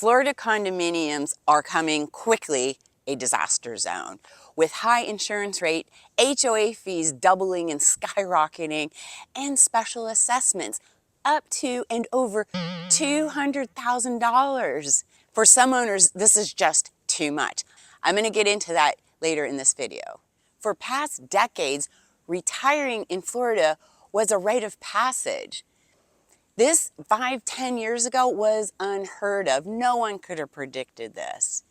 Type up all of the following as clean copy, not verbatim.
Florida condominiums are coming quickly a disaster zone. With high insurance rate, HOA fees doubling and skyrocketing, and special assessments up to and over $200,000. For some owners, this is just too much. I'm going to get into that later in this video. For past decades, retiring in Florida was a rite of passage. This 5-10 years ago was unheard of. No one could have predicted this.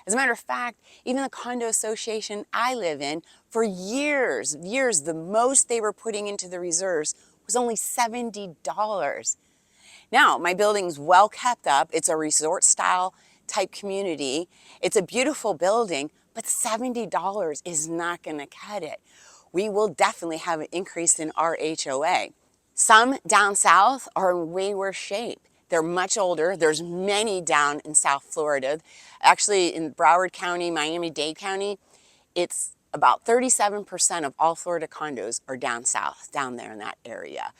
As a matter of fact, even the condo association I live in, for years, the most they were putting into the reserves was only $70. Now, my building's well kept up. It's a resort style type community. It's a beautiful building, but $70 is not going to cut it. We will definitely have an increase in our HOA. Some down south are in way worse shape. They're much older. There's many down in South Florida. Actually, in Broward County, Miami-Dade County, it's about 37% of all Florida condos are down south, down there in that area.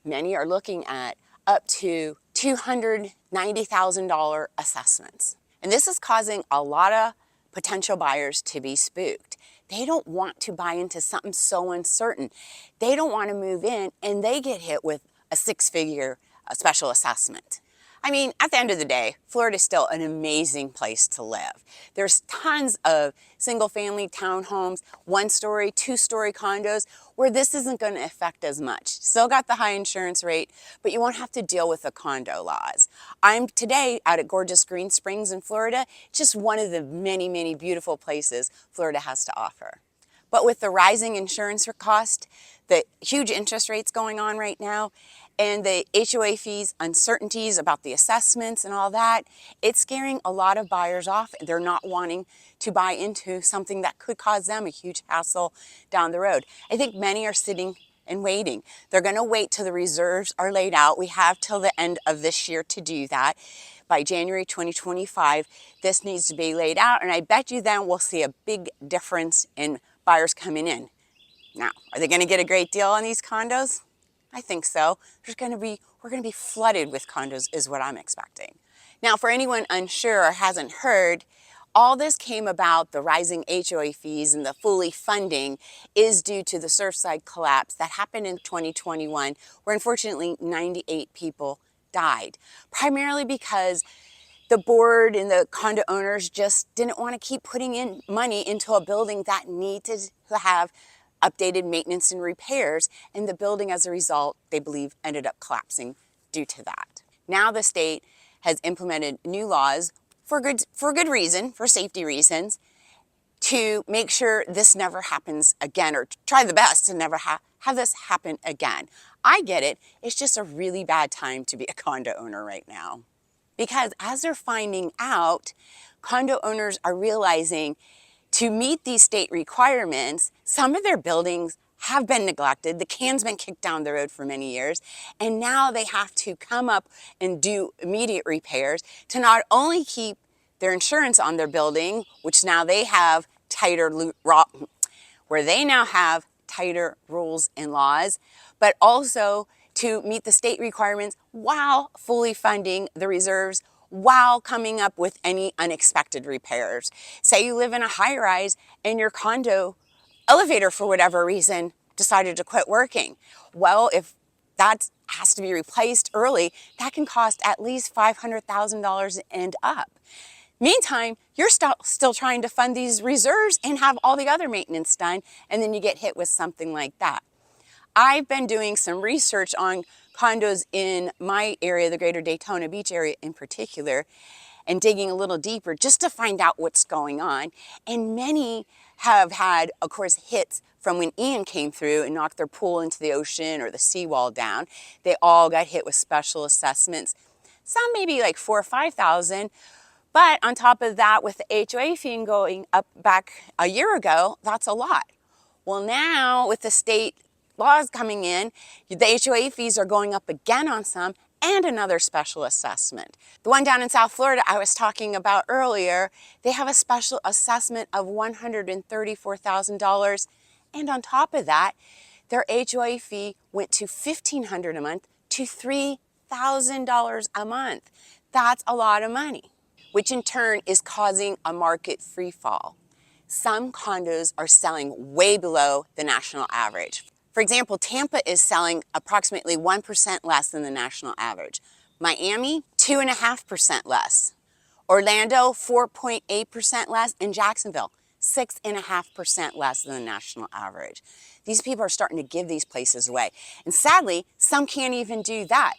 Many are looking at up to $290,000 assessments. And this is causing a lot of potential buyers to be spooked. They don't want to buy into something so uncertain. They don't want to move in and they get hit with a six-figure special assessment. I mean, at the end of the day, Florida is still an amazing place to live. There's tons of single-family townhomes, one-story, two-story condos where this isn't going to affect as much. Still got the high insurance rate, but you won't have to deal with the condo laws. I'm today out at gorgeous Green Springs in Florida, just one of the many, many beautiful places Florida has to offer. But with the rising insurance cost, the huge interest rates going on right now, and the HOA fees, uncertainties about the assessments and all that, it's scaring a lot of buyers off. They're not wanting to buy into something that could cause them a huge hassle down the road. I think many are sitting and waiting. They're going to wait till the reserves are laid out. We have till the end of this year to do that. By January 2025, this needs to be laid out, and I bet you then we'll see a big difference in buyers coming in. Now, are they going to get a great deal on these condos? I think so. We're going to be flooded with condos is what I'm expecting. Now, for anyone unsure or hasn't heard, all this came about, the rising HOA fees and the fully funding is due to the Surfside collapse that happened in 2021, where unfortunately 98 people died, primarily because the board and the condo owners just didn't want to keep putting in money into a building that needed to have updated maintenance and repairs, and the building as a result, they believe, ended up collapsing due to that. Now the state has implemented new laws for good reason, for safety reasons, to make sure this never happens again, or try the best to never have this happen again. I get it. It's just a really bad time to be a condo owner right now. Because as they're finding out, condo owners are realizing to meet these state requirements, some of their buildings have been neglected. The can's been kicked down the road for many years, and now they have to come up and do immediate repairs to not only keep their insurance on their building, which now they have tighter rules and laws, but also to meet the state requirements while fully funding the reserves, while coming up with any unexpected repairs. Say you live in a high-rise and your condo elevator, for whatever reason, decided to quit working. Well, if that has to be replaced early, that can cost at least $500,000 and up. Meantime, you're still trying to fund these reserves and have all the other maintenance done, and then you get hit with something like that. I've been doing some research on condos in my area, the greater Daytona Beach area in particular, and digging a little deeper just to find out what's going on. And many have had, of course, hits from when Ian came through and knocked their pool into the ocean or the seawall down. They all got hit with special assessments. Some maybe like $4,000 or $5,000. But on top of that, with the HOA fee going up back a year ago, that's a lot. Well, now with the state laws coming in, the HOA fees are going up again on some, and another special assessment. The one down in South Florida I was talking about earlier, they have a special assessment of $134,000, and on top of that, their HOA fee went to $1,500 a month to $3,000 a month. That's a lot of money. which in turn is causing a market free fall. Some condos are selling way below the national average. For example, Tampa is selling approximately 1% less than the national average. Miami, 2.5% less. Orlando, 4.8% less. And Jacksonville, 6.5% less than the national average. These people are starting to give these places away. And sadly, some can't even do that.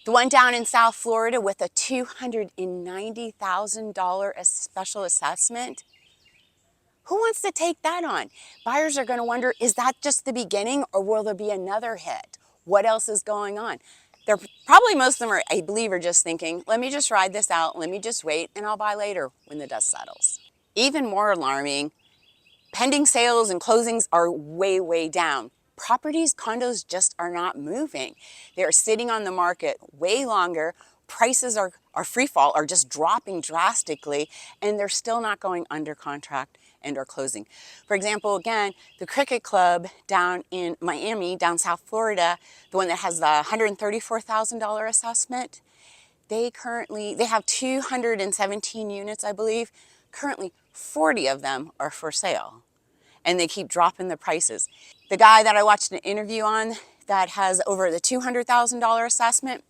The one down in South Florida with a $290,000 special assessment, who wants to take that on? Buyers are going to wonder, is that just the beginning or will there be another hit? What else is going on? They're probably, most of them are, I believe, are just thinking, let me just ride this out, let me just wait, and I'll buy later when the dust settles. Even more alarming, pending sales and closings are way, way down. Properties, condos just are not moving. They are sitting on the market way longer. Prices are free fall, are just dropping drastically, and they're still not going under contract and or closing. For example, again, the Cricket Club down in Miami, down South Florida, the one that has the $134,000 assessment, they have 217 units, I believe. Currently, 40 of them are for sale, and they keep dropping the prices. The guy that I watched an interview on that has over the $200,000 assessment,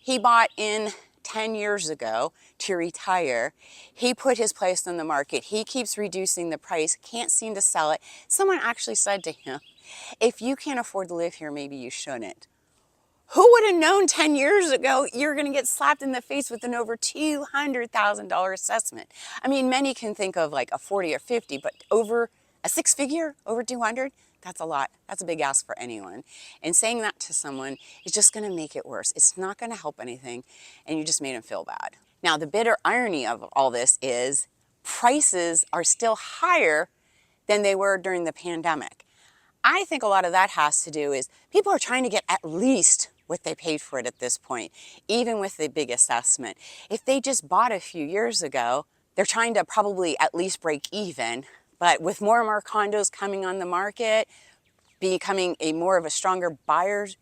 he bought in 10 years ago to retire. He put his place on the market. He keeps reducing the price, can't seem to sell it. Someone actually said to him, if you can't afford to live here, maybe you shouldn't. Who would have known 10 years ago you're going to get slapped in the face with an over $200,000 assessment? I mean, many can think of like a 40 or 50, but over a six figure, over 200, that's a lot. That's a big ask for anyone. And saying that to someone is just going to make it worse. It's not going to help anything, and you just made them feel bad. Now, the bitter irony of all this is prices are still higher than they were during the pandemic. I think a lot of that has to do is people are trying to get at least what they paid for it at this point, even with the big assessment. If they just bought a few years ago, they're trying to probably at least break even. But with more and more condos coming on the market, becoming more of a stronger buyer's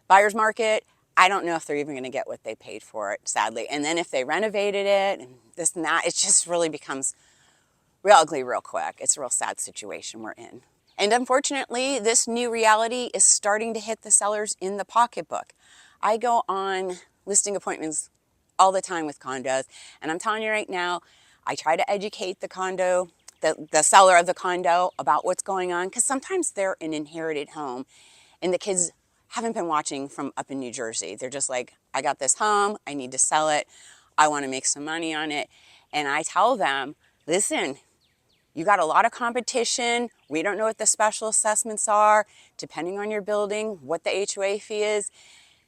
market, I don't know if they're even going to get what they paid for it, sadly. And then if they renovated it and this and that, it just really becomes real ugly real quick. It's a real sad situation we're in. And unfortunately, this new reality is starting to hit the sellers in the pocketbook. I go on listing appointments all the time with condos, and I'm telling you right now, I try to educate the seller of the condo about what's going on, because sometimes they're an inherited home and the kids haven't been watching from up in New Jersey. They're just like, I got this home, I need to sell it, I want to make some money on it. And I tell them, listen, you got a lot of competition. We don't know what the special assessments are, depending on your building, what the HOA fee is.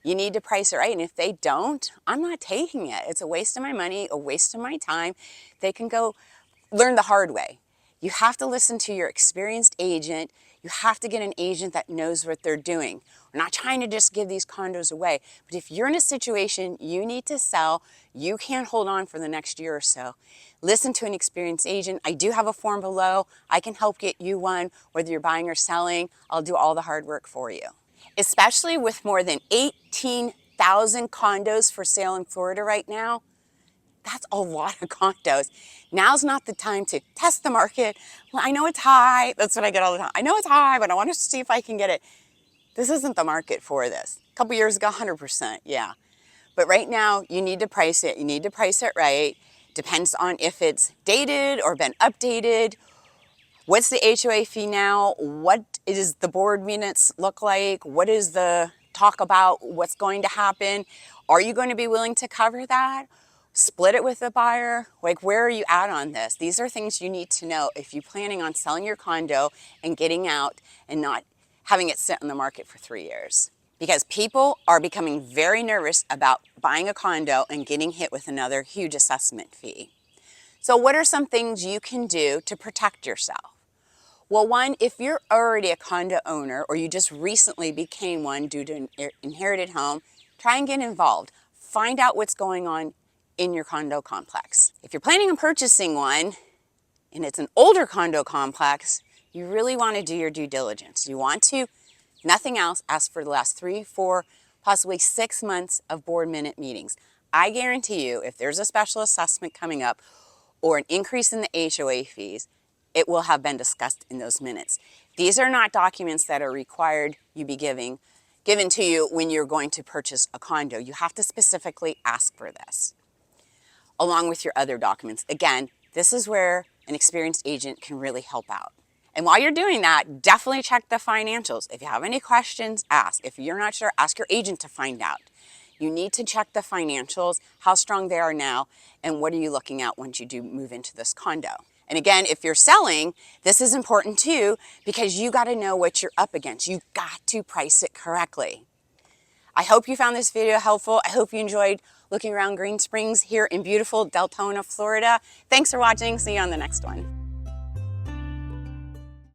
You need to price it right. And if they don't, I'm not taking it. It's a waste of my money, a waste of my time. They can go learn the hard way. You have to listen to your experienced agent. You have to get an agent that knows what they're doing. We're not trying to just give these condos away, but if you're in a situation you need to sell, you can't hold on for the next year or so. Listen to an experienced agent. I do have a form below. I can help get you one, whether you're buying or selling. I'll do all the hard work for you. Especially with more than 18,000 condos for sale in Florida right now, that's a lot of condos. Now's not the time to test the market. Well, I know it's high. That's what I get all the time. I know it's high, but I want to see if I can get it. This isn't the market for this. A couple years ago, 100%, yeah. But right now, you need to price it. You need to price it right. Depends on if it's dated or been updated. What's the HOA fee now? What is the board minutes look like? What is the talk about what's going to happen? Are you going to be willing to cover that? Split it with the buyer? Like, where are you at on this? These are things you need to know if you're planning on selling your condo and getting out and not having it sit on the market for 3 years. Because people are becoming very nervous about buying a condo and getting hit with another huge assessment fee. So what are some things you can do to protect yourself? Well, one, if you're already a condo owner or you just recently became one due to an inherited home, try and get involved. Find out what's going on in your condo complex. If you're planning on purchasing one and it's an older condo complex, you really want to do your due diligence. You want to, nothing else, ask for the last 3, 4, possibly 6 months of board minute meetings. I guarantee you, if there's a special assessment coming up or an increase in the HOA fees, it will have been discussed in those minutes. These are not documents that are required you be given to you when you're going to purchase a condo. You have to specifically ask for this, along with your other documents. Again, this is where an experienced agent can really help out. And while you're doing that, definitely check the financials. If you have any questions, ask. If you're not sure, ask your agent to find out. You need to check the financials, how strong they are now, and what are you looking at once you do move into this condo. And again, if you're selling, this is important too, because you got to know what you're up against. You got to price it correctly. I hope you found this video helpful. I hope you enjoyed looking around Green Springs here in beautiful Deltona, Florida. Thanks for watching. See you on the next one.